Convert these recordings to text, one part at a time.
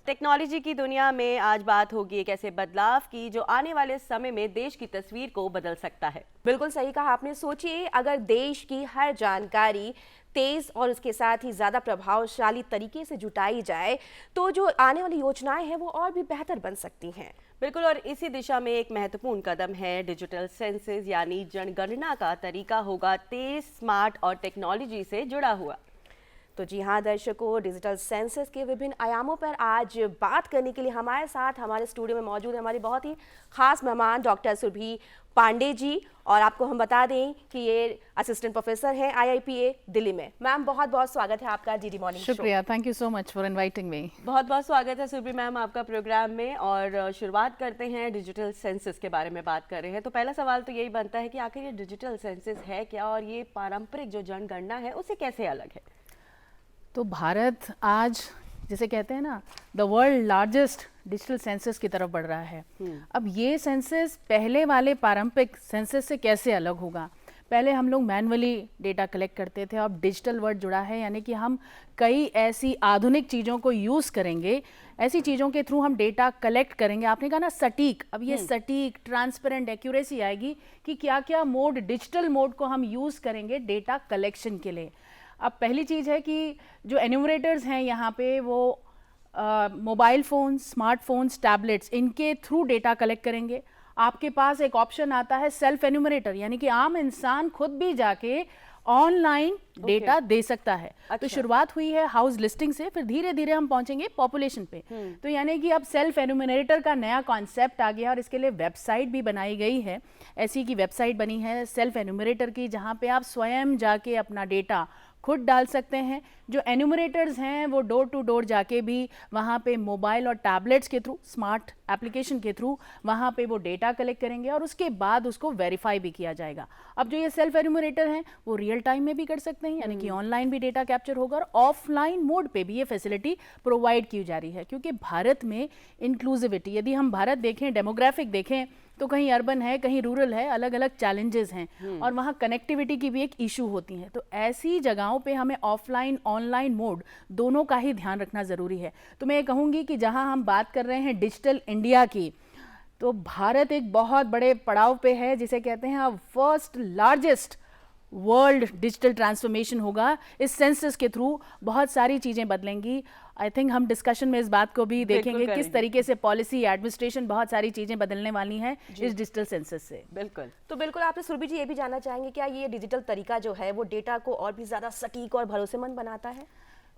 Technology की दुनिया में आज बात होगी एक ऐसे बदलाव की जो आने वाले समय में देश की तस्वीर को बदल सकता है। बिल्कुल सही कहा आपने। सोचिए, अगर देश की हर जानकारी तेज और उसके साथ ही ज़्यादा प्रभावशाली तरीके से जुटाई जाए तो जो आने वाली योजनाएं हैं वो और भी बेहतर बन सकती हैं। बिल्कुल, और इसी दिशा में एक महत्वपूर्ण कदम है डिजिटल सेंसस, यानी जनगणना का तरीका होगा तेज, स्मार्ट और टेक्नोलॉजी से जुड़ा हुआ। तो जी हाँ दर्शकों, डिजिटल सेंसस के विभिन्न आयामों पर आज बात करने के लिए हमारे साथ हमारे स्टूडियो में मौजूद है हमारी बहुत ही खास मेहमान डॉक्टर सुरभि पांडे जी। और आपको हम बता दें कि ये असिस्टेंट प्रोफेसर हैं IIPA दिल्ली में। मैम, बहुत बहुत स्वागत है आपका डीडी मॉर्निंग शो। शुक्रिया, thank you so much for inviting me. बहुत बहुत स्वागत है सुरभि मैम आपका प्रोग्राम में। और शुरुआत करते हैं, डिजिटल सेंसस के बारे में बात कर रहे हैं तो पहला सवाल तो यही बनता है कि आखिर ये डिजिटल सेंसस है क्या और ये पारंपरिक जो जनगणना है उससे कैसे अलग है? तो भारत आज जिसे कहते हैं ना the world largest digital census की तरफ बढ़ रहा है। अब ये सेंसस पहले वाले पारंपरिक सेंसस से कैसे अलग होगा? पहले हम लोग मैनुअली डेटा कलेक्ट करते थे, अब डिजिटल वर्ड जुड़ा है, यानी कि हम कई ऐसी आधुनिक चीज़ों को यूज़ करेंगे, ऐसी चीज़ों के थ्रू हम डेटा कलेक्ट करेंगे। आपने कहा ना सटीक, अब ये सटीक, ट्रांसपेरेंट, एक्यूरेसी आएगी कि क्या क्या मोड, डिजिटल मोड को हम यूज़ करेंगे डेटा कलेक्शन के लिए। अब पहली चीज़ है कि जो एन्यूमरेटर्स हैं यहाँ पे वो मोबाइल फ़ोन्स, स्मार्टफोन्स, टैबलेट्स, इनके थ्रू डेटा कलेक्ट करेंगे। आपके पास एक ऑप्शन आता है सेल्फ एन्यूमरेटर, यानी कि आम इंसान खुद भी जाके ऑनलाइन डेटा दे सकता है। तो शुरुआत हुई है हाउस लिस्टिंग से, फिर धीरे धीरे हम पहुंचेंगे पॉपुलेशन पे। तो यानी कि अब सेल्फ एन्यूमरेटर का नया कॉन्सेप्ट आ गया और इसके लिए वेबसाइट भी बनाई गई है। ऐसी की वेबसाइट बनी है सेल्फ एन्यूमरेटर की, जहां पे आप स्वयं जाके अपना डेटा खुद डाल सकते हैं। जो एन्यूमरेटर्स हैं वो डोर टू डोर जाके भी वहाँ पे मोबाइल और टैबलेट्स के थ्रू, स्मार्ट एप्लीकेशन के थ्रू वहाँ पे वो डेटा कलेक्ट करेंगे और उसके बाद उसको वेरीफाई भी किया जाएगा। अब जो ये सेल्फ एन्यूमरेटर हैं वो रियल टाइम में भी कर सकते हैं, यानी कि ऑनलाइन भी डेटा कैप्चर होगा और ऑफलाइन मोड पे भी ये फैसिलिटी प्रोवाइड की जा रही है। क्योंकि भारत में इंक्लूसिविटी, यदि हम भारत देखें, डेमोग्राफिक देखें तो कहीं अर्बन है, कहीं रूरल है, अलग अलग चैलेंजेस हैं और वहाँ कनेक्टिविटी की भी एक इशू होती है। तो ऐसी जगहों पे हमें ऑफलाइन ऑनलाइन मोड दोनों का ही ध्यान रखना ज़रूरी है। तो मैं ये कहूँगी कि जहाँ हम बात कर रहे हैं डिजिटल इंडिया की, तो भारत एक बहुत बड़े पड़ाव पे है, जिसे कहते हैं अब first largest world digital transformation होगा। इस सेंसस के थ्रू बहुत सारी चीज़ें बदलेंगी। आई थिंक हम डिस्कशन में इस बात को भी देखेंगे किस तरीके से पॉलिसी, एडमिनिस्ट्रेशन, बहुत सारी चीज़ें बदलने वाली हैं इस डिजिटल सेंसस से। बिल्कुल। तो बिल्कुल आपने सुरभि जी ये भी जानना चाहेंगे क्या ये डिजिटल तरीका जो है वो डेटा को और भी ज़्यादा सटीक और भरोसेमंद बनाता है?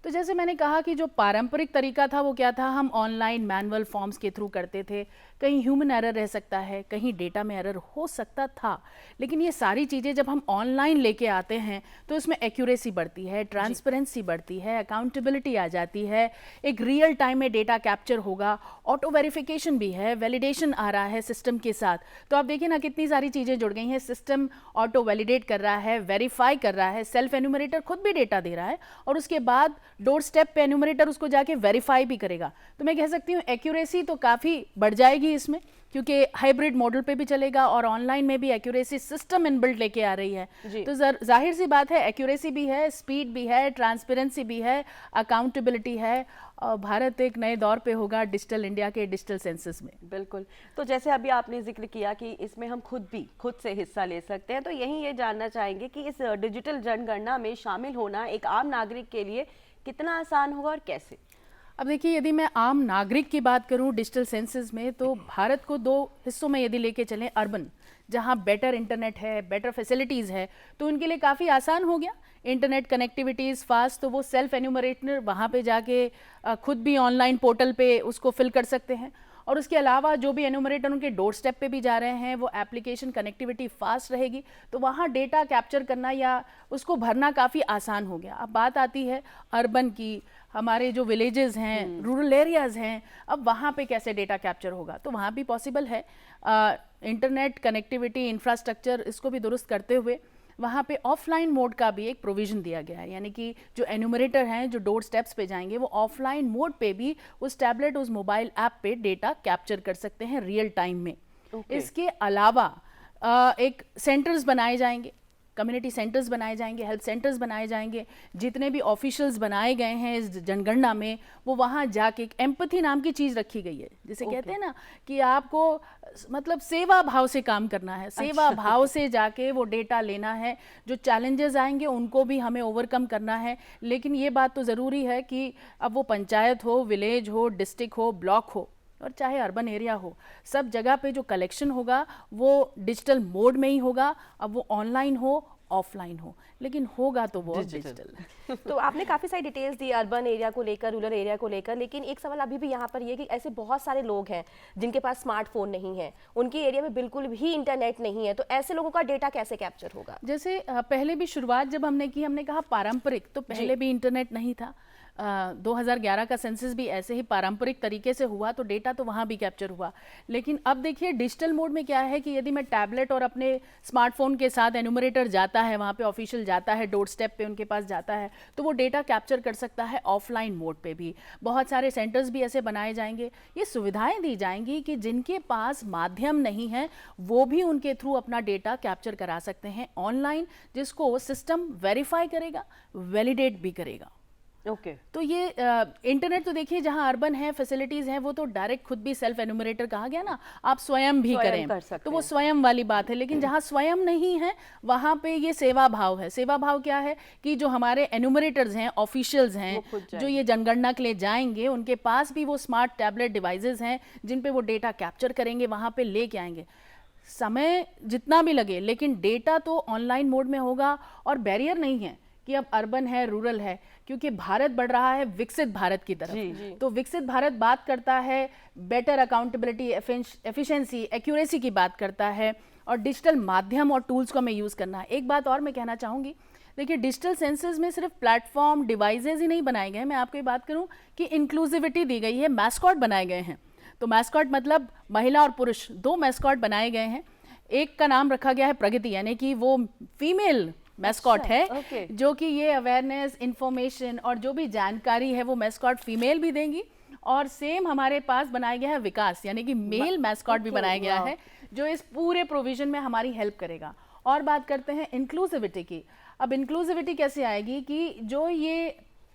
तो जैसे मैंने कहा कि जो पारंपरिक तरीका था वो क्या था, हम ऑनलाइन मैनुअल फॉर्म्स के थ्रू करते थे। कहीं ह्यूमन एरर रह सकता है, कहीं डेटा में एरर हो सकता था, लेकिन ये सारी चीज़ें जब हम ऑनलाइन लेके आते हैं तो इसमें एक्यूरेसी बढ़ती है, ट्रांसपेरेंसी बढ़ती है, अकाउंटेबिलिटी आ जाती है, एक रियल टाइम में डेटा कैप्चर होगा, ऑटो वेरिफिकेशन भी है, वैलिडेशन आ रहा है सिस्टम के साथ। तो आप देखिए ना कितनी सारी चीज़ें जुड़ गई हैं। सिस्टम ऑटो वैलिडेट कर रहा है, वेरीफाई कर रहा है, सेल्फ एन्यूमरेटर खुद भी डेटा दे रहा है और उसके बाद डोर स्टेप पे एन्यूमरेटर उसको जाके वेरीफाई भी करेगा। तो मैं कह सकती हूँ एक्यूरेसी तो काफ़ी बढ़ जाएगी इसमें, क्योंकि हाइब्रिड मॉडल पे भी चलेगा और ऑनलाइन में भी एक्यूरेसी सिस्टम इनबिल्ट लेके आ रही है। तो जाहिर सी बात है एक्यूरेसी भी है, स्पीड भी है, ट्रांसपेरेंसी भी है, अकाउंटेबिलिटी है और भारत एक नए दौर पे होगा डिजिटल इंडिया के डिजिटल सेंसस में। बिल्कुल। तो जैसे अभी आपने जिक्र किया कि इसमें हम खुद से हिस्सा ले सकते हैं, तो यही ये जानना चाहेंगे कि इस डिजिटल जनगणना में शामिल होना एक आम नागरिक के लिए कितना आसान होगा और कैसे? अब देखिए, यदि मैं आम नागरिक की बात करूं डिजिटल सेंसस में, तो भारत को दो हिस्सों में यदि लेके चलें, अर्बन जहां बेटर इंटरनेट है, बेटर फैसिलिटीज़ है, तो उनके लिए काफ़ी आसान हो गया। इंटरनेट कनेक्टिविटीज़ फास्ट, तो वो सेल्फ एन्यूमरेटर वहाँ पे जाके खुद भी ऑनलाइन पोर्टल पे उसको फिल कर सकते हैं। और उसके अलावा जो भी एन्यूमरेटर उनके डोर स्टेप पे भी जा रहे हैं, वो एप्लीकेशन कनेक्टिविटी फास्ट रहेगी, तो वहाँ डेटा कैप्चर करना या उसको भरना काफ़ी आसान हो गया। अब बात आती है अर्बन की, हमारे जो विलेजेस हैं, रूरल एरियाज़ हैं, अब वहाँ पे कैसे डेटा कैप्चर होगा? तो वहाँ भी पॉसिबल है। इंटरनेट कनेक्टिविटी इंफ्रास्ट्रक्चर इसको भी दुरुस्त करते हुए वहाँ पे ऑफलाइन मोड का भी एक प्रोविज़न दिया गया है, यानी कि जो एन्यूमरेटर हैं जो डोर स्टेप्स पे जाएंगे वो ऑफलाइन मोड पे भी उस टैबलेट, उस मोबाइल ऐप पे डेटा कैप्चर कर सकते हैं रियल टाइम में। इसके अलावा एक सेंटर्स बनाए जाएंगे, कम्युनिटी सेंटर्स बनाए जाएंगे, हेल्थ सेंटर्स बनाए जाएंगे, जितने भी ऑफिशियल्स बनाए गए हैं इस जनगणना में वो वहाँ जाके एक एम्पैथी नाम की चीज़ रखी गई है, जिसे कहते हैं ना कि आपको मतलब सेवा भाव से काम करना है, सेवा भाव से जाके वो डेटा लेना है, जो चैलेंजेस आएंगे उनको भी हमें ओवरकम करना है। लेकिन ये बात तो ज़रूरी है कि अब वो पंचायत हो, विलेज हो, डिस्ट्रिक्ट हो, ब्लॉक हो और चाहे अर्बन एरिया हो, सब जगह पे जो कलेक्शन होगा वो डिजिटल मोड में ही होगा। अब वो ऑनलाइन हो, ऑफलाइन हो, लेकिन होगा तो वो डिजिटल। तो आपने काफ़ी सारी डिटेल्स दी अर्बन एरिया को लेकर, रूरल एरिया को लेकर, लेकिन एक सवाल अभी भी यहाँ पर ये कि ऐसे बहुत सारे लोग हैं जिनके पास स्मार्टफोन नहीं है, उनके एरिया में बिल्कुल भी इंटरनेट नहीं है, तो ऐसे लोगों का डेटा कैसे कैप्चर होगा? जैसे पहले भी शुरुआत जब हमने की, हमने कहा पारंपरिक, तो पहले भी इंटरनेट नहीं था। 2011 का सेंसस भी ऐसे ही पारंपरिक तरीके से हुआ, तो डेटा तो वहाँ भी कैप्चर हुआ। लेकिन अब देखिए डिजिटल मोड में क्या है कि यदि मैं टैबलेट और अपने स्मार्टफोन के साथ एनुमरेटर जाता है, वहाँ पे ऑफिशियल जाता है, डोर स्टेप पे उनके पास जाता है, तो वो डेटा कैप्चर कर सकता है ऑफलाइन मोड पे भी। बहुत सारे सेंटर्स भी ऐसे बनाए जाएंगे, ये सुविधाएं दी जाएंगी कि जिनके पास माध्यम नहीं है वो भी उनके थ्रू अपना डेटा कैप्चर करा सकते हैं ऑनलाइन, जिसको सिस्टम वेरीफाई करेगा, वैलिडेट भी करेगा। ओके तो ये इंटरनेट तो देखिए जहां अर्बन है, फैसिलिटीज हैं, वो तो डायरेक्ट खुद भी सेल्फ एनुमरेटर कहा गया ना, आप स्वयं भी स्वयं कर करें, सकते तो वो हैं। स्वयं वाली बात है। लेकिन जहां स्वयं नहीं है वहां पे ये सेवा भाव है। सेवा भाव क्या है कि जो हमारे एनुमरेटर्स हैं, ऑफिशियल्स हैं, वो खुद जो ये जनगणना के लिए जाएंगे, उनके पास भी वो स्मार्ट टैबलेट डिवाइसेस हैं जिन पे वो डेटा कैप्चर करेंगे, वहां पे लेके आएंगे। समय जितना भी लगे, लेकिन डेटा तो ऑनलाइन मोड में होगा। और बैरियर नहीं है कि अब अर्बन है, रूरल है, क्योंकि भारत बढ़ रहा है विकसित भारत की तरफ। जी। तो विकसित भारत बात करता है बेटर अकाउंटेबिलिटी, एफिशिएंसी, एक्यूरेसी की बात करता है, और डिजिटल माध्यम और टूल्स को हमें यूज़ करना है। एक बात और मैं कहना चाहूँगी, देखिए डिजिटल सेंसस में सिर्फ प्लेटफॉर्म, डिवाइसेज ही नहीं बनाए गए। मैं आपको ये बात करूँ कि इंक्लूसिविटी दी गई है, मैस्कॉट बनाए गए हैं। तो मैस्कॉट मतलब महिला और पुरुष, 2 मैस्कॉट बनाए गए हैं। एक का नाम रखा गया है प्रगति, यानी कि वो फीमेल मैस्कॉट है, ओके। जो कि ये अवेयरनेस, इंफॉर्मेशन और जो भी जानकारी है वो मैस्कॉट फीमेल भी देंगी। और सेम हमारे पास बनाया गया है विकास, यानी कि मेल मैस्कॉट भी ओके, बनाया गया वाह। है, जो इस पूरे प्रोविजन में हमारी हेल्प करेगा। और बात करते हैं इंक्लूसिविटी की। अब इंक्लूसिविटी कैसे आएगी कि जो ये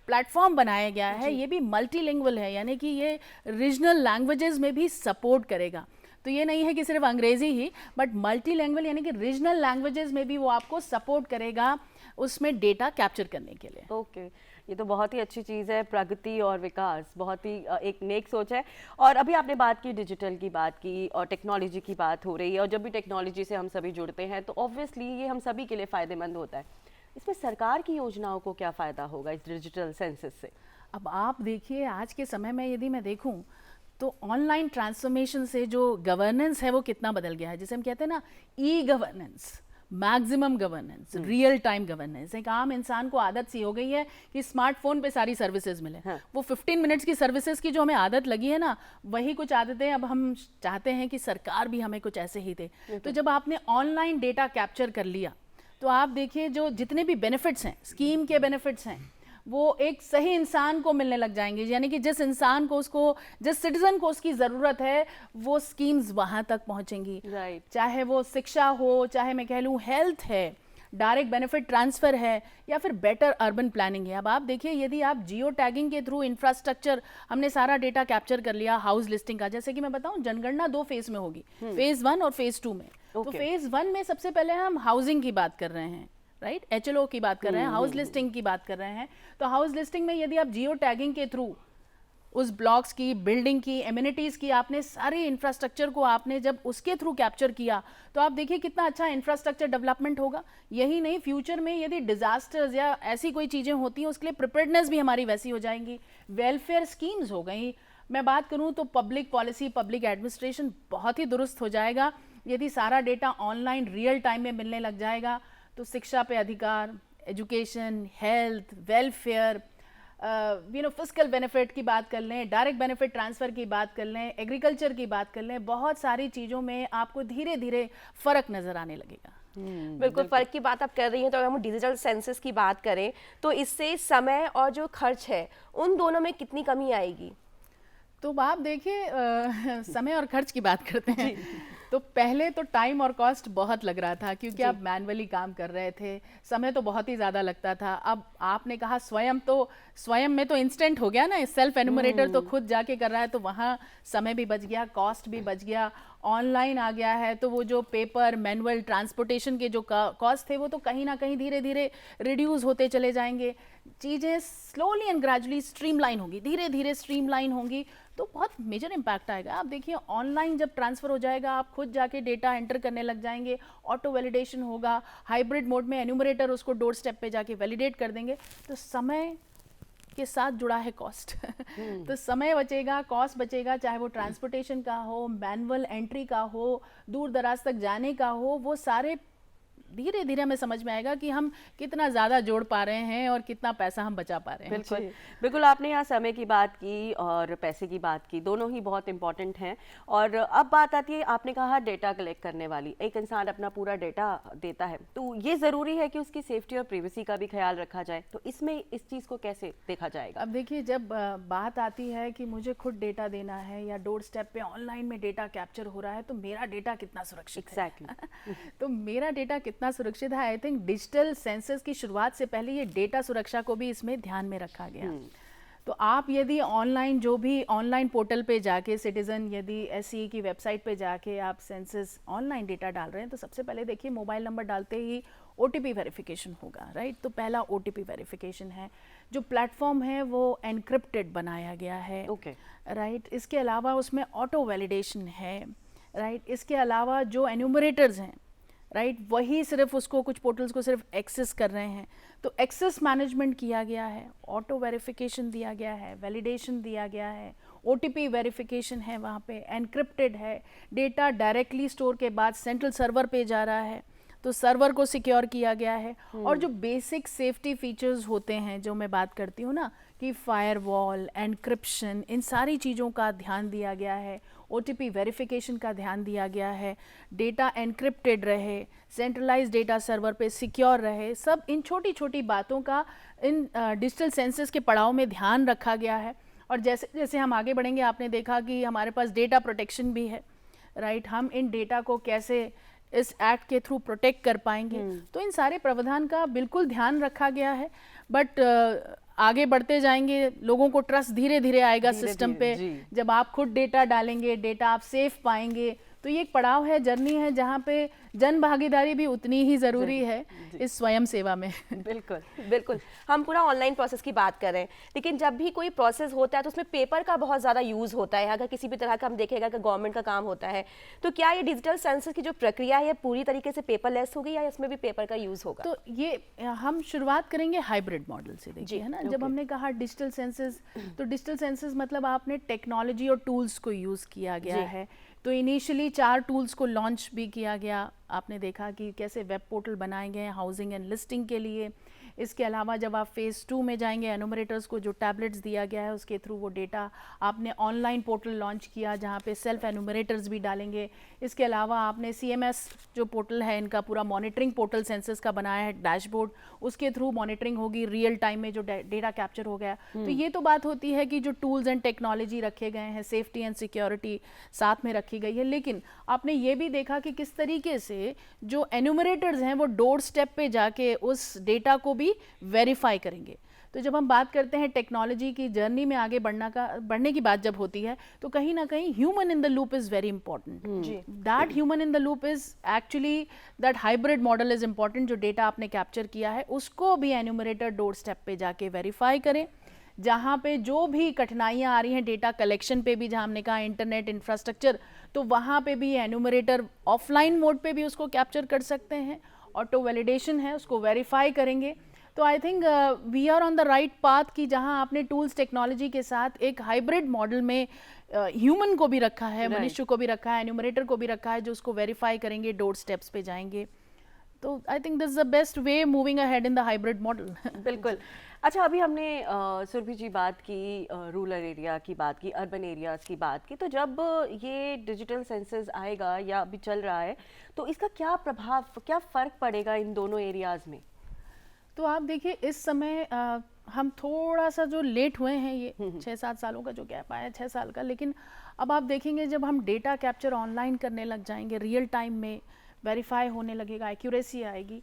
प्लेटफॉर्म बनाया गया है ये भी मल्टीलिंगुअल है, यानी कि ये रीजनल लैंग्वेजेस में भी सपोर्ट करेगा। तो ये नहीं है कि सिर्फ अंग्रेजी ही, बट मल्टीलैंग्वेज यानी कि रीजनल लैंग्वेजेस में भी वो आपको सपोर्ट करेगा उसमें डेटा कैप्चर करने के लिए। ओके ये तो बहुत ही अच्छी चीज़ है, प्रगति और विकास, बहुत ही एक नेक सोच है। और अभी आपने बात की, डिजिटल की बात की और टेक्नोलॉजी की बात हो रही है, और जब भी टेक्नोलॉजी से हम सभी जुड़ते हैं तो ऑब्वियसली ये हम सभी के लिए फ़ायदेमंद होता है। इसमें सरकार की योजनाओं को क्या फ़ायदा होगा इस डिजिटल सेंसस से? अब आप देखिए आज के समय में यदि मैं देखूं तो ऑनलाइन ट्रांसफॉर्मेशन से जो गवर्नेंस है वो कितना बदल गया है। जैसे हम कहते हैं ना, e governance, maximum governance, real time governance. एक आम इंसान को आदत सी हो गई है कि स्मार्टफोन पे सारी सर्विसेज मिले। हाँ। वो 15 मिनट्स की सर्विसेज की जो हमें आदत लगी है ना, वही कुछ आदतें अब हम चाहते हैं कि सरकार भी हमें कुछ ऐसे ही दे। तो जब आपने ऑनलाइन डेटा कैप्चर कर लिया तो आप देखिए जो जितने भी बेनिफिट्स हैं, स्कीम के बेनिफिट्स हैं, वो एक सही इंसान को मिलने लग जाएंगे। यानी कि जिस इंसान को, उसको, जिस सिटीजन को उसकी ज़रूरत है, वो स्कीम्स वहाँ तक पहुँचेंगी। राइट। चाहे वो शिक्षा हो, चाहे मैं कह लूँ हेल्थ है, डायरेक्ट बेनिफिट ट्रांसफ़र है, या फिर बेटर अर्बन प्लानिंग है। अब आप देखिए यदि आप जियो टैगिंग के थ्रू इंफ्रास्ट्रक्चर, हमने सारा डेटा कैप्चर कर लिया हाउस लिस्टिंग का। जैसे कि मैं बताऊं, जनगणना 2 फेज में होगी, फेज 1 और फेज 2 में। तो Okay. फेज 1 में सबसे पहले हम हाउसिंग की बात कर रहे हैं, राइट, HLO की बात कर रहे हैं, हाउस लिस्टिंग की बात कर रहे हैं। तो हाउस लिस्टिंग में यदि आप जियो टैगिंग के थ्रू उस ब्लॉक्स की, बिल्डिंग की, एमिनिटीज़ की, आपने सारे इंफ्रास्ट्रक्चर को आपने जब उसके थ्रू कैप्चर किया, तो आप देखिए कितना अच्छा इंफ्रास्ट्रक्चर डेवलपमेंट होगा। यही नहीं, फ्यूचर में यदि डिजास्टर्स या ऐसी कोई चीज़ें होती हैं, उसके लिए प्रिपेयर्डनेस भी हमारी वैसी हो जाएंगी। वेलफेयर स्कीम्स हो गई। मैं बात करूं तो पब्लिक पॉलिसी, पब्लिक एडमिनिस्ट्रेशन बहुत ही दुरुस्त हो जाएगा यदि सारा डेटा ऑनलाइन रियल टाइम में मिलने लग जाएगा। तो शिक्षा पे अधिकार, education, health, welfare, physical benefit की बात कर लें, डायरेक्ट बेनिफिट ट्रांसफ़र की बात कर लें, एग्रीकल्चर की बात कर लें, बहुत सारी चीज़ों में आपको धीरे धीरे फ़र्क नज़र आने लगेगा। बिल्कुल फ़र्क की बात आप कर रही हैं। तो अगर हम डिजिटल सेंसस की बात करें तो इससे समय और जो खर्च है उन दोनों में कितनी कमी आएगी? तो आप देखिए समय और खर्च की बात करते हैं तो पहले तो टाइम और कॉस्ट बहुत लग रहा था क्योंकि आप मैनुअली काम कर रहे थे, समय तो बहुत ही ज़्यादा लगता था। अब आपने कहा स्वयं में तो इंस्टेंट हो गया ना, सेल्फ एनुमरेटर तो खुद जाके कर रहा है, तो वहाँ समय भी बच गया, कॉस्ट भी बच गया, ऑनलाइन आ गया है, तो वो जो पेपर मैनुअल ट्रांसपोर्टेशन के जो कॉस्ट थे वो तो कहीं ना कहीं धीरे धीरे रिड्यूस होते चले जाएंगे। चीज़ें स्लोली एंड ग्रेजुअली स्ट्रीमलाइन होंगी, धीरे धीरे स्ट्रीमलाइन होंगी, तो बहुत मेजर इम्पैक्ट आएगा। आप देखिए ऑनलाइन जब ट्रांसफ़र हो जाएगा, आप खुद जाके डेटा एंटर करने लग जाएंगे, ऑटो वैलिडेशन होगा, हाइब्रिड मोड में एन्यूमरेटर उसको डोर स्टेप पे जाके वैलिडेट कर देंगे, तो समय के साथ जुड़ा है कॉस्ट। तो समय बचेगा, कॉस्ट बचेगा, चाहे वो ट्रांसपोर्टेशन का हो, मैनुअल एंट्री का हो, दूर दराज तक जाने का हो, वो सारे धीरे धीरे हमें समझ में आएगा कि हम कितना ज़्यादा जोड़ पा रहे हैं और कितना पैसा हम बचा पा रहे हैं। बिल्कुल बिल्कुल, आपने यहाँ समय की बात की और पैसे की बात की, दोनों ही बहुत इंपॉर्टेंट हैं। और अब बात आती है, आपने कहा डेटा कलेक्ट करने वाली, एक इंसान अपना पूरा डेटा देता है, तो ये ज़रूरी है कि उसकी सेफ्टी और प्राइवेसी का भी ख्याल रखा जाए, तो इसमें इस चीज़ को कैसे देखा जाएगा? अब देखिए, जब बात आती है कि मुझे खुद डेटा देना है या डोर स्टेप पे ऑनलाइन में डेटा कैप्चर हो रहा है, तो मेरा डेटा कितना सुरक्षित है? तो मेरा डेटा कितना सुरक्षित है, आई थिंक डिजिटल सेंसस की शुरुआत से पहले ये डेटा सुरक्षा को भी इसमें ध्यान में रखा गया। तो आप यदि ऑनलाइन जो भी ऑनलाइन पोर्टल पे जाके सिटीजन यदि एससीई की वेबसाइट पे जाके आप सेंसस ऑनलाइन डेटा डाल रहे हैं, तो सबसे पहले देखिए मोबाइल नंबर डालते ही ओटीपी वेरिफिकेशन होगा, राइट? तो पहला ओटीपी वेरिफिकेशन है। जो प्लेटफॉर्म है वो एनक्रिप्टेड बनाया गया है, राइट? इसके अलावा उसमें ऑटो वैलिडेशन है, राइट? इसके अलावा जो एन्यूमरेटर्स हैं, राइट, वही सिर्फ उसको कुछ पोर्टल्स को सिर्फ एक्सेस कर रहे हैं, तो एक्सेस मैनेजमेंट किया गया है, ऑटो वेरिफिकेशन दिया गया है, वैलिडेशन दिया गया है, ओटीपी वेरिफिकेशन है, वहाँ पे एनक्रिप्टेड है, डेटा डायरेक्टली स्टोर के बाद सेंट्रल सर्वर पे जा रहा है, तो सर्वर को सिक्योर किया गया है। और जो बेसिक सेफ्टी फीचर्स होते हैं जो मैं बात करती हूँ ना, कि फायरवॉल, एनक्रिप्शन, इन सारी चीज़ों का ध्यान दिया गया है, ओटीपी वेरिफिकेशन का ध्यान दिया गया है, डेटा एनक्रिप्टेड रहे, सेंट्रलाइज डेटा सर्वर पे सिक्योर रहे, सब इन छोटी छोटी बातों का इन डिजिटल सेंसस के पड़ाव में ध्यान रखा गया है। और जैसे जैसे हम आगे बढ़ेंगे, आपने देखा कि हमारे पास डेटा प्रोटेक्शन भी है, राइट? हम इन डेटा को कैसे इस एक्ट के थ्रू प्रोटेक्ट कर पाएंगे, तो इन सारे प्रावधान का बिल्कुल ध्यान रखा गया है। बट आगे बढ़ते जाएंगे, लोगों को ट्रस्ट धीरे धीरे आएगा सिस्टम पे, जब आप खुद डेटा डालेंगे, डेटा आप सेफ पाएंगे, तो ये एक पड़ाव है, जर्नी है, जहाँ पे जन भागीदारी भी उतनी ही ज़रूरी है इस स्वयं सेवा में। बिल्कुल बिल्कुल, हम पूरा ऑनलाइन प्रोसेस की बात कर रहे हैं, लेकिन जब भी कोई प्रोसेस होता है तो उसमें पेपर का बहुत ज़्यादा यूज़ होता है। अगर किसी भी तरह का हम देखेगा कि गवर्नमेंट का काम होता है, तो क्या ये डिजिटल सेंसस की जो प्रक्रिया है पूरी तरीके से पेपरलेस होगी या इसमें भी पेपर का यूज़ होगा? तो ये हम शुरुआत करेंगे हाइब्रिड मॉडल से, देखिए, है ना? जब हमने कहा डिजिटल सेंसस, तो डिजिटल सेंसस मतलब आपने टेक्नोलॉजी और टूल्स को यूज़ किया गया है। तो इनिशियली 4 टूल्स को लॉन्च भी किया गया, आपने देखा कि कैसे वेब पोर्टल बनाए गए हैं हाउसिंग एंड लिस्टिंग के लिए। इसके अलावा जब आप फेज़ 2 में जाएंगे, एनुमरेटर्स को जो टैबलेट्स दिया गया है उसके थ्रू वो डेटा, आपने ऑनलाइन पोर्टल लॉन्च किया जहाँ पे सेल्फ एनुमरेटर्स भी डालेंगे। इसके अलावा आपने CMS जो पोर्टल है, इनका पूरा मॉनिटरिंग पोर्टल सेंसस का बनाया है, डैशबोर्ड, उसके थ्रू मॉनिटरिंग होगी रियल टाइम में जो डेटा कैप्चर हो गया। तो ये तो बात होती है कि जो टूल्स एंड टेक्नोलॉजी रखे गए हैं, सेफ्टी एंड सिक्योरिटी साथ में रखी गई है। लेकिन आपने ये भी देखा कि किस तरीके से जो एनुमरेटर्स हैं वो डोर स्टेप पे जाके उस डेटा को भी वेरीफाई करेंगे। तो जब हम बात करते हैं टेक्नोलॉजी की जर्नी में आगे बढ़ने की बात जब होती है, तो कहीं ना कहीं human in the loop is very important. That human in the loop is actually that hybrid model is important. जो डेटा आपने कैप्चर किया है उसको भी एन्यूमरेटर डोर स्टेप पे जाके वेरीफाई करें। जहाँ पे जो भी कठिनाइयाँ आ रही हैं डेटा कलेक्शन पे भी, जहाँ हमने कहा इंटरनेट इंफ्रास्ट्रक्चर, तो वहाँ पे भी एन्यूमरेटर ऑफलाइन मोड पे भी उसको कैप्चर कर सकते हैं। ऑटो वैलिडेशन है, उसको वेरीफाई करेंगे। तो I think we are on the right path कि जहां आपने टूल्स टेक्नोलॉजी के साथ एक हाइब्रिड मॉडल में ह्यूमन को भी रखा है, मनुष्य को भी रखा है, एन्यूमरेटर को भी रखा है, जो उसको वेरीफाई करेंगे, डोर स्टेप्स पे जाएंगे। तो I think this is the best way moving ahead in the hybrid model. बिल्कुल। अच्छा, अभी हमने सुरभि जी बात की, रूरल एरिया की बात की, अर्बन एरियाज की बात की, तो जब ये डिजिटल सेंसस आएगा या अभी चल रहा है, तो इसका क्या प्रभाव, क्या फ़र्क पड़ेगा इन दोनों एरियाज़ में? तो आप देखिए, इस समय हम थोड़ा सा जो लेट हुए हैं, ये 6-7 सालों का जो गैप आया, 6 साल का, लेकिन अब आप देखेंगे जब हम डेटा कैप्चर ऑनलाइन करने लग जाएंगे, रियल टाइम में वेरीफाई होने लगेगा, एक्यूरेसी आएगी,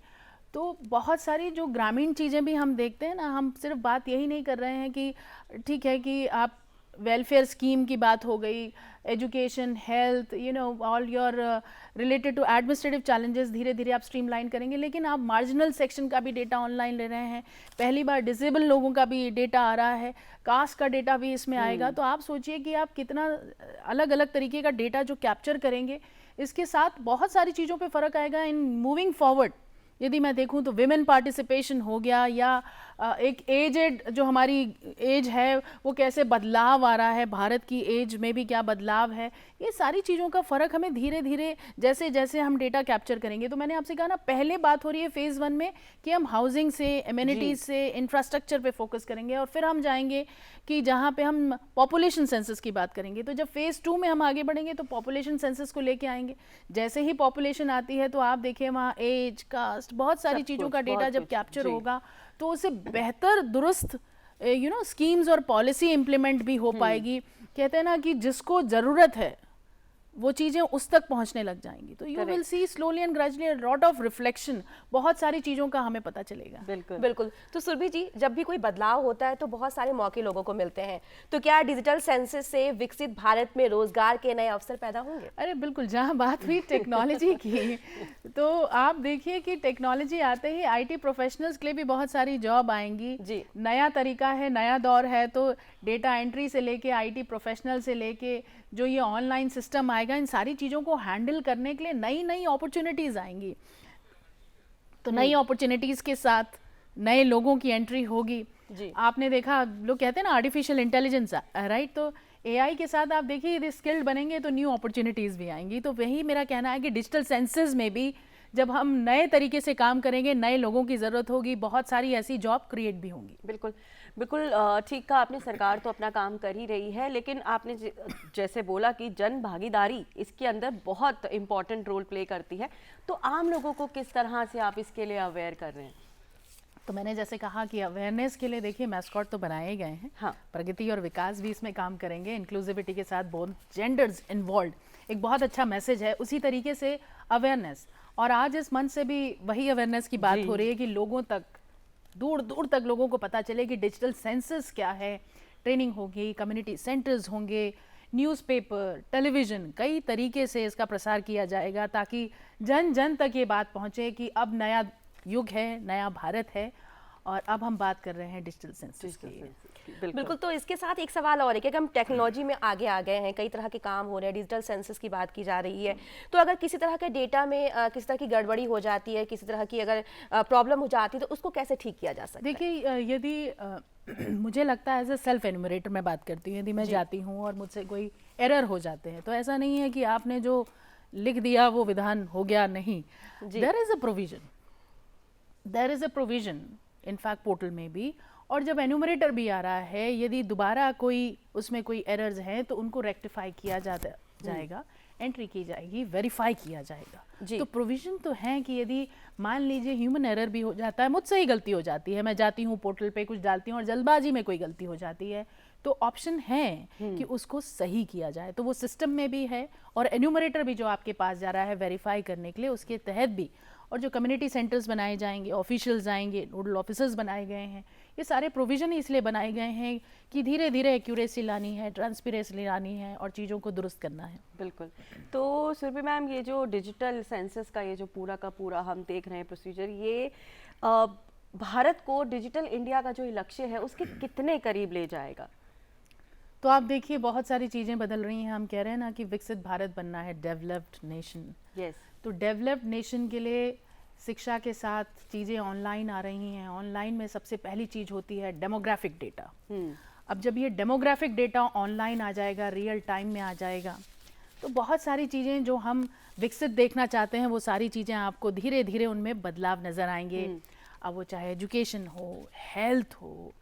तो बहुत सारी जो ग्रामीण चीज़ें भी हम देखते हैं ना, हम सिर्फ बात यही नहीं कर रहे हैं कि ठीक है कि आप वेलफेयर स्कीम की बात हो गई, education, health, all your related to administrative challenges धीरे धीरे आप स्ट्रीमलाइन करेंगे, लेकिन आप मार्जिनल सेक्शन का भी डेटा ऑनलाइन ले रहे हैं, पहली बार डिसेबल लोगों का भी डेटा आ रहा है, कास्ट का डेटा भी इसमें आएगा। तो आप सोचिए कि आप कितना अलग अलग तरीके का डेटा जो कैप्चर करेंगे, इसके साथ बहुत सारी चीज़ों पे फ़र्क आएगा इन मूविंग फॉरवर्ड। यदि मैं देखूं तो विमेन पार्टिसिपेशन हो गया, या एक एजेड जो हमारी एज है वो कैसे बदलाव आ रहा है, भारत की एज में भी क्या बदलाव है, ये सारी चीज़ों का फ़र्क हमें धीरे धीरे जैसे जैसे हम डेटा कैप्चर करेंगे। तो मैंने आपसे कहा ना, पहले बात हो रही है फेज़ 1 में कि हम हाउसिंग से, एमिनिटीज़ से, इंफ्रास्ट्रक्चर पे फोकस करेंगे, और फिर हम जाएंगे कि जहाँ पे हम पॉपुलेशन सेंसस की बात करेंगे। तो जब फेज़ 2 में हम आगे बढ़ेंगे तो पॉपुलेशन सेंसस को लेके आएंगे। जैसे ही पॉपुलेशन आती है तो आप देखिए वहाँ एज, कास्ट, बहुत सारी चीज़ों का डेटा जब कैप्चर होगा तो उसे बेहतर दुरुस्त स्कीम्स और पॉलिसी इम्प्लीमेंट भी हो पाएगी। कहते हैं ना कि जिसको ज़रूरत है वो चीज़ें उस तक पहुंचने लग जाएंगी। तो you will see slowly and gradually lot of reflection, बहुत सारी चीज़ों का हमें पता चलेगा। बिल्कुल बिल्कुल। तो सुरभि जी, जब भी कोई बदलाव होता है तो बहुत सारे मौके लोगों को मिलते हैं, तो क्या डिजिटल सेंसस से विकसित भारत में रोजगार के नए अवसर पैदा होंगे? अरे बिल्कुल, जहाँ बात हुई टेक्नोलॉजी की, तो आप देखिए कि टेक्नोलॉजी आते ही आईटी प्रोफेशनल्स के लिए भी बहुत सारी जॉब आएंगी जी। नया तरीका है, नया दौर है, तो डेटा एंट्री से लेके आईटी प्रोफेशनल से लेके जो ये ऑनलाइन सिस्टम आएगा, इन सारी चीज़ों को हैंडल करने के लिए नई नई अपॉर्चुनिटीज़ आएंगी। तो नई अपॉर्चुनिटीज़ के साथ नए लोगों की एंट्री होगी। जी। आपने देखा, लोग कहते हैं ना आर्टिफिशियल इंटेलिजेंस, राइट, तो एआई के साथ आप देखिए यदि स्किल्ड बनेंगे तो न्यू अपॉर्चुनिटीज़ भी आएंगी। तो वही मेरा कहना है कि डिजिटल सेंसेस में भी जब हम नए तरीके से काम करेंगे, नए लोगों की ज़रूरत होगी, बहुत सारी ऐसी जॉब क्रिएट भी होंगी। बिल्कुल बिल्कुल ठीक कहा आपने। सरकार तो अपना काम कर ही रही है, लेकिन आपने जैसे बोला कि जन भागीदारी इसके अंदर बहुत इम्पोर्टेंट रोल प्ले करती है। तो आम लोगों को किस तरह से आप इसके लिए अवेयर कर रहे हैं? तो मैंने जैसे कहा कि अवेयरनेस के लिए देखिए मैस्कॉट तो बनाए गए हैं। हाँ। प्रगति और विकास भी इसमें काम करेंगे, इंक्लूसिविटी के साथ बोथ जेंडर्स इन्वॉल्व, एक बहुत अच्छा मैसेज है। उसी तरीके से अवेयरनेस, और आज इस मंच से भी वही अवेयरनेस की बात हो रही है कि लोगों तक, दूर दूर तक लोगों को पता चले कि डिजिटल सेंसस क्या है। ट्रेनिंग होगी, कम्युनिटी सेंटर्स होंगे, न्यूज़पेपर, टेलीविज़न, कई तरीके से इसका प्रसार किया जाएगा ताकि जन जन तक ये बात पहुँचे कि अब नया युग है, नया भारत है, और अब हम बात कर रहे हैं डिजिटल सेंसस की। बिल्कुल। तो इसके साथ एक सवाल और है कि हम टेक्नोलॉजी में आगे आ गए हैं, कई तरह के काम हो रहे हैं, डिजिटल सेंसस की बात की जा रही है, तो अगर किसी तरह के डेटा में किसी तरह की गड़बड़ी हो जाती है, किसी तरह की अगर प्रॉब्लम हो जाती है, तो उसको कैसे ठीक किया जा सकता है? देखिए, यदि मुझे लगता है एज ए सेल्फ एनुमरेटर मैं बात करती हूँ, यदि मैं जाती हूँ और मुझसे कोई एरर हो जाते हैं, तो ऐसा नहीं है कि आपने जो लिख दिया वो विधान हो गया, नहीं। There is a provision in fact portal में भी, और जब एनुमरेटर भी आ रहा है, यदि दोबारा कोई उसमें कोई एरर्स हैं तो उनको रेक्टिफाई किया जाएगा, एंट्री की जाएगी, वेरीफाई किया जाएगा। तो प्रोविजन तो है कि यदि मान लीजिए ह्यूमन एरर भी हो जाता है, मुझसे ही गलती हो जाती है, मैं जाती हूँ पोर्टल पे कुछ डालती हूँ और जल्दबाजी में कोई गलती हो जाती है, तो ऑप्शन है कि उसको सही किया जाए। तो वो सिस्टम में भी है, और एन्यूमरेटर भी जो आपके पास जा रहा है वेरीफाई करने के लिए, उसके तहत भी, और जो कम्युनिटी सेंटर्स बनाए जाएंगे, ऑफिशियल्स आएंगे, नोडल ऑफिसर्स बनाए गए हैं, ये सारे प्रोविजन ही इसलिए बनाए गए हैं कि धीरे धीरे एक्यूरेसी लानी है, ट्रांसपेरेंसी लानी है, और चीज़ों को दुरुस्त करना है। बिल्कुल। तो सुरभि मैम, ये जो डिजिटल सेंसस का ये जो पूरा का पूरा हम देख रहे हैं प्रोसीजर, ये भारत को डिजिटल इंडिया का जो लक्ष्य है उसके कितने करीब ले जाएगा? तो आप देखिए, बहुत सारी चीज़ें बदल रही हैं। हम कह रहे हैं ना कि विकसित भारत बनना है, डेवलप्ड नेशन। यस। तो डेवलप्ड नेशन के लिए शिक्षा के साथ चीज़ें ऑनलाइन आ रही हैं। ऑनलाइन में सबसे पहली चीज़ होती है डेमोग्राफिक डेटा। अब जब ये डेमोग्राफिक डेटा ऑनलाइन आ जाएगा, रियल टाइम में आ जाएगा, तो बहुत सारी चीज़ें जो हम विकसित देखना चाहते हैं वो सारी चीज़ें आपको धीरे धीरे उनमें बदलाव नज़र आएंगे। अब वो चाहे एजुकेशन हो, हेल्थ हो,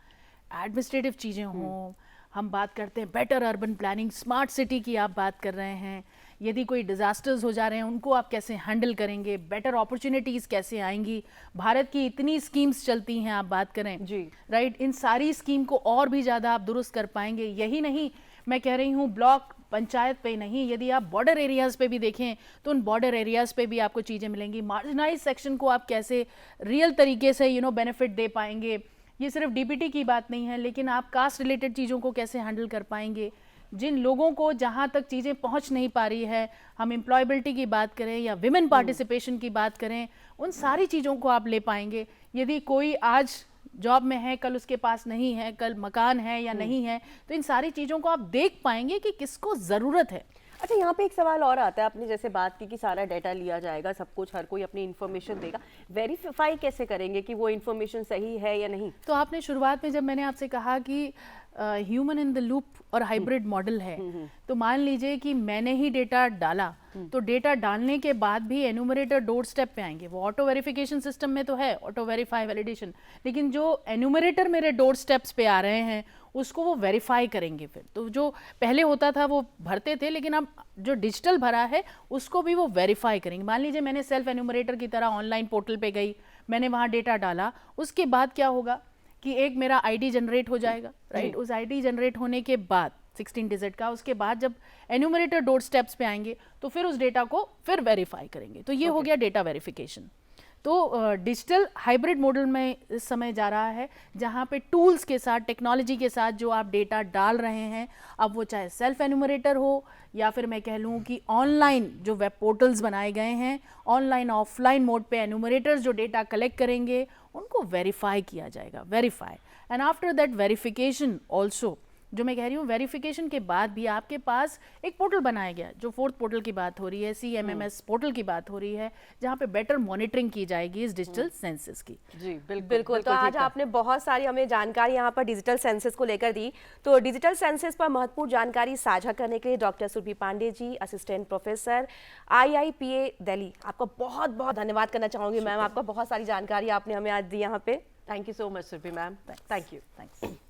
एडमिनिस्ट्रेटिव चीज़ें हों, हम बात करते हैं better urban planning, smart city की आप बात कर रहे हैं, यदि कोई डिजास्टर्स हो जा रहे हैं उनको आप कैसे हैंडल करेंगे, बेटर अपॉर्चुनिटीज़ कैसे आएंगी, भारत की इतनी स्कीम्स चलती हैं आप बात करें जी। राइट, इन सारी स्कीम को और भी ज़्यादा आप दुरुस्त कर पाएंगे। यही नहीं, मैं कह रही हूँ ब्लॉक पंचायत पे नहीं, यदि आप बॉर्डर एरियाज़ पे भी देखें तो उन बॉर्डर एरियाज़ पे भी आपको चीज़ें मिलेंगी। मार्जिनाइज सेक्शन को आप कैसे रियल तरीके से बेनिफिट दे पाएंगे। ये सिर्फ डीबीटी की बात नहीं है, लेकिन आप कास्ट रिलेटेड चीज़ों को कैसे हैंडल कर पाएंगे। जिन लोगों को जहाँ तक चीज़ें पहुँच नहीं पा रही है, हम एम्प्लॉयबिलिटी की बात करें या विमेन पार्टिसिपेशन की बात करें, उन सारी चीज़ों को आप ले पाएंगे। यदि कोई आज जॉब में है, कल उसके पास नहीं है, कल मकान है या नहीं है, तो इन सारी चीज़ों को आप देख पाएंगे कि किसको ज़रूरत है। अच्छा, यहाँ पे एक सवाल और आता है, आपने जैसे बात की कि सारा डाटा लिया जाएगा, सब कुछ, हर कोई अपनी इन्फॉर्मेशन देगा, वेरीफाई कैसे करेंगे कि वो इन्फॉर्मेशन सही है या नहीं? तो आपने शुरुआत में जब मैंने आपसे कहा कि ह्यूमन इन द लूप और हाइब्रिड मॉडल है, तो मान लीजिए कि मैंने ही डेटा डाला, तो डेटा डालने के बाद भी एन्यूमरेटर डोर स्टेप पे आएंगे। वो ऑटो वेरिफिकेशन सिस्टम में तो है, ऑटो वेरीफाई वैलिडेशन, लेकिन जो एन्यूमरेटर मेरे डोर स्टेप्स पे आ रहे हैं उसको वो वेरीफाई करेंगे। फिर तो जो पहले होता था वो भरते थे, लेकिन अब जो डिजिटल भरा है उसको भी वो वेरीफाई करेंगे। मान लीजिए मैंने सेल्फ एन्यूमरेटर की तरह ऑनलाइन पोर्टल पे गई, मैंने वहाँ डेटा डाला, उसके बाद क्या होगा कि एक मेरा आईडी जनरेट हो जाएगा, राइट। उस आईडी जनरेट होने के बाद 16 डिजिट का, उसके बाद जब एन्यूमरेटर डोर स्टेप्स पे आएंगे तो फिर उस डेटा को फिर वेरीफाई करेंगे। तो ये हो गया डेटा वेरिफिकेशन। तो डिजिटल हाइब्रिड मॉडल में इस समय जा रहा है, जहाँ पे टूल्स के साथ, टेक्नोलॉजी के साथ जो आप डेटा डाल रहे हैं, अब वो चाहे सेल्फ एन्यूमरेटर हो या फिर मैं कह लूँ कि ऑनलाइन जो वेब पोर्टल्स बनाए गए हैं, ऑनलाइन ऑफलाइन मोड पे एन्यूमरेटर्स जो डेटा कलेक्ट करेंगे उनको वेरीफाई किया जाएगा, verify. And after that verification also, जो मैं कह रही हूँ वेरिफिकेशन के बाद भी आपके पास एक पोर्टल बनाया गया, जो 4th पोर्टल की बात हो रही है, CMMS पोर्टल की बात हो रही है, जहाँ पे बेटर मॉनिटरिंग की जाएगी इस डिजिटल सेंसस की। जी बिल्कुल। तो आज आपने बहुत सारी हमें जानकारी यहाँ पर डिजिटल सेंसस को लेकर दी। तो डिजिटल सेंसस पर महत्वपूर्ण जानकारी साझा करने के लिए doctor Surabhi Pandey ji, assistant professor IIPA Delhi, आपका बहुत बहुत धन्यवाद करना चाहूँगी मैम। आपका बहुत सारी जानकारी आपने हमें आज दी यहाँ पे। Thank you so much Surabhi ma'am, thank you. Thanks.